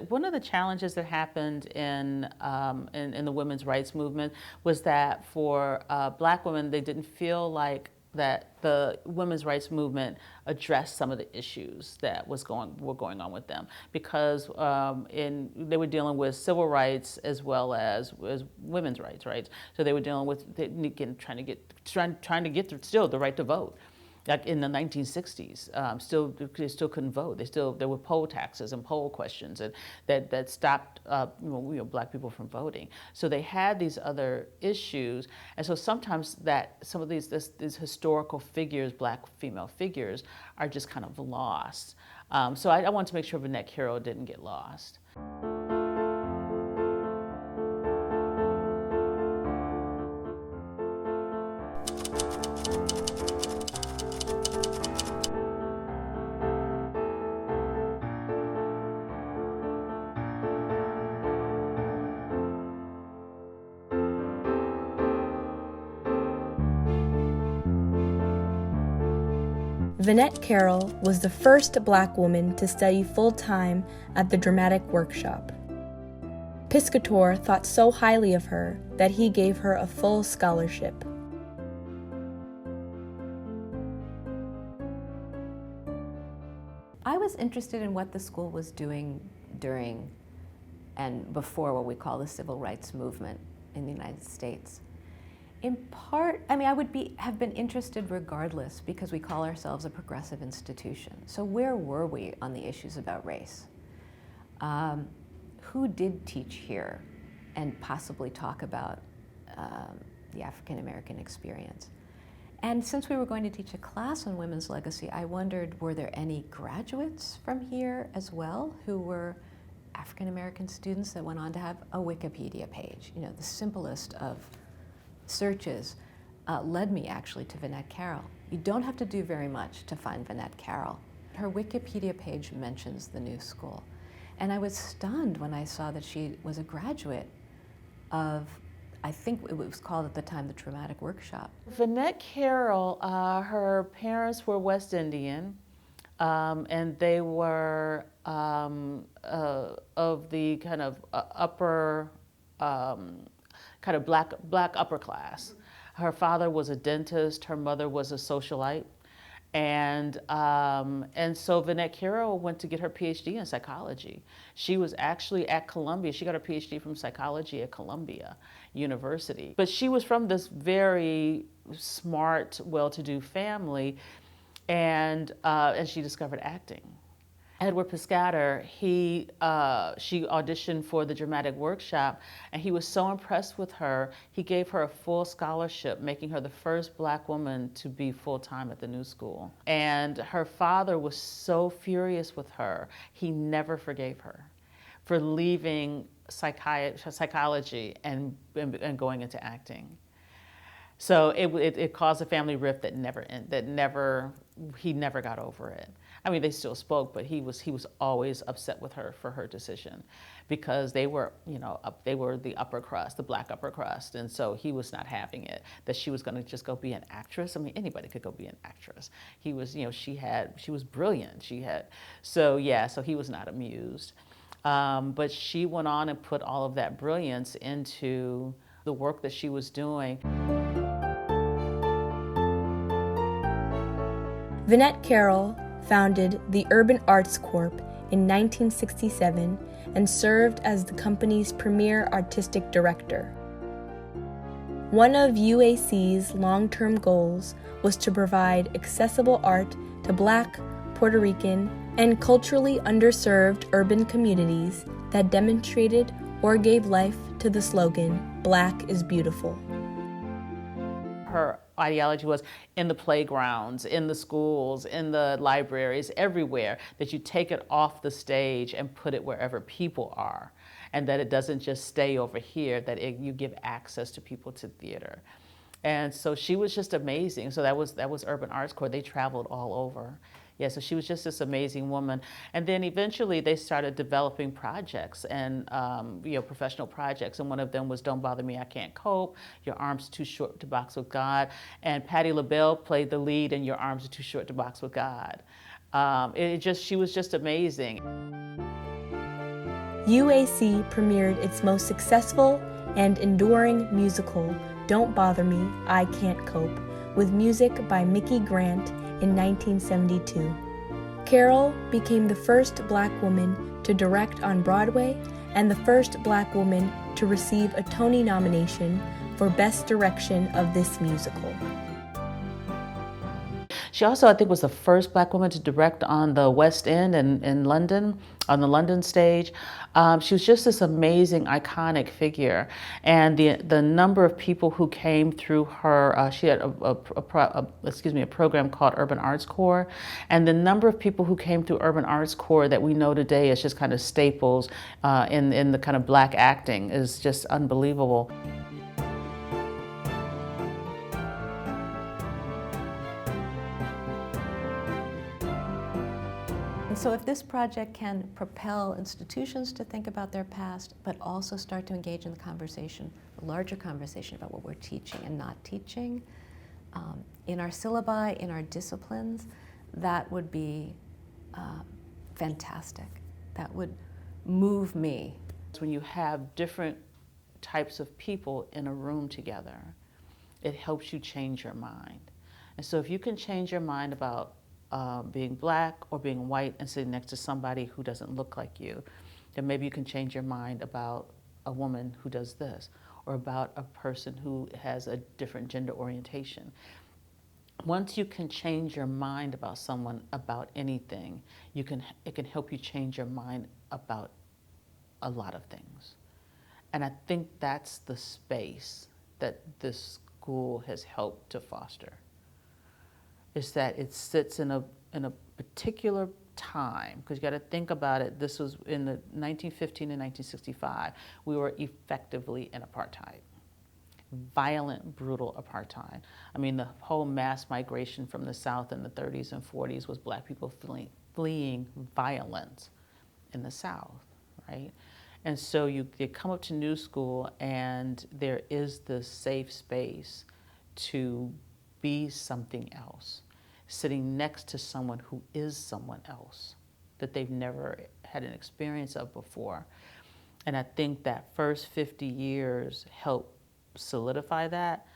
One of the challenges that happened in the women's rights movement was that for Black women, they didn't feel like that the women's rights movement addressed some of the issues that were going on with them, because they were dealing with civil rights as well as women's rights, right? So they were dealing with trying to get still the right to vote. Like in the 1960s, they still couldn't vote. There were poll taxes and poll questions, and that stopped Black people from voting. So they had these other issues, and so sometimes some of these historical figures, Black female figures, are just kind of lost. So I wanted to make sure Vinnette Carroll didn't get lost. Vinnette Carroll was the first Black woman to study full-time at the dramatic workshop. Piscator thought so highly of her that he gave her a full scholarship. I was interested in what the school was doing during and before what we call the civil rights movement in the United States. In part, I would have been interested regardless, because we call ourselves a progressive institution. So where were we on the issues about race? Who did teach here and possibly talk about the African American experience? And since we were going to teach a class on women's legacy, I wondered, were there any graduates from here as well who were African American students that went on to have a Wikipedia page? You know, the simplest of searches led me actually to Vinnette Carroll. You don't have to do very much to find Vinnette Carroll. Her Wikipedia page mentions the new school. And I was stunned when I saw that she was a graduate of, I think it was called at the time, the Dramatic Workshop. Vinnette Carroll, her parents were West Indian, and they were of the kind of upper, kind of black upper class. Her father was a dentist, her mother was a socialite. And so Vinnette Carroll went to get her PhD in psychology. She was actually at Columbia. She got her PhD from psychology at Columbia University. But she was from this very smart, well-to-do family, and she discovered acting. Edward Piscator, she auditioned for the dramatic workshop, and he was so impressed with her, he gave her a full scholarship, making her the first Black woman to be full-time at the new school. And her father was so furious with her, he never forgave her for leaving psychology and going into acting. So it caused a family rift that he never got over it. I mean, they still spoke, but he was always upset with her for her decision, because they were the upper crust, the Black upper crust, and so he was not having it, that she was going to just go be an actress. I mean, anybody could go be an actress. He was, she was brilliant. So he was not amused. But she went on and put all of that brilliance into the work that she was doing. Vinnette Carroll founded the Urban Arts Corp in 1967 and served as the company's premier artistic director. One of UAC's long-term goals was to provide accessible art to Black, Puerto Rican, and culturally underserved urban communities that demonstrated or gave life to the slogan, "Black is beautiful." Her ideology was in the playgrounds, in the schools, in the libraries, everywhere, that you take it off the stage and put it wherever people are, and that it doesn't just stay over here, that you give access to people to theater. And so she was just amazing. So that was Urban Arts Corps. They traveled all over. Yeah, so she was just this amazing woman. And then eventually they started developing projects and professional projects. And one of them was Don't Bother Me, I Can't Cope, Your Arms Are Too Short to Box with God. And Patti LaBelle played the lead in Your Arms Are Too Short to Box with God. She was just amazing. UAC premiered its most successful and enduring musical, Don't Bother Me, I Can't Cope, with music by Mickey Grant in 1972. Carroll became the first Black woman to direct on Broadway and the first Black woman to receive a Tony nomination for Best Direction of this musical. She also, I think, was the first Black woman to direct on the West End in London, on the London stage. She was just this amazing, iconic figure. And the number of people who came through her, she had a program called Urban Arts Corps. And the number of people who came through Urban Arts Corps that we know today as just kind of staples in the kind of Black acting is just unbelievable. And so if this project can propel institutions to think about their past, but also start to engage in the conversation, the larger conversation about what we're teaching and not teaching, in our syllabi, in our disciplines, that would be fantastic. That would move me. When you have different types of people in a room together, it helps you change your mind. And so if you can change your mind about being Black or being white and sitting next to somebody who doesn't look like you, then maybe you can change your mind about a woman who does this, or about a person who has a different gender orientation. Once you can change your mind about someone, about anything, it can help you change your mind about a lot of things. And I think that's the space that this school has helped to foster. Is that it sits in a particular time, because you got to think about it. This was in the 1915 and 1965. We were effectively in apartheid, violent, brutal apartheid. I mean, the whole mass migration from the South in the 30s and 40s was Black people fleeing violence in the South, right? And so you come up to New School, and there is this safe space to be something else, sitting next to someone who is someone else that they've never had an experience of before. And I think that first 50 years helped solidify that.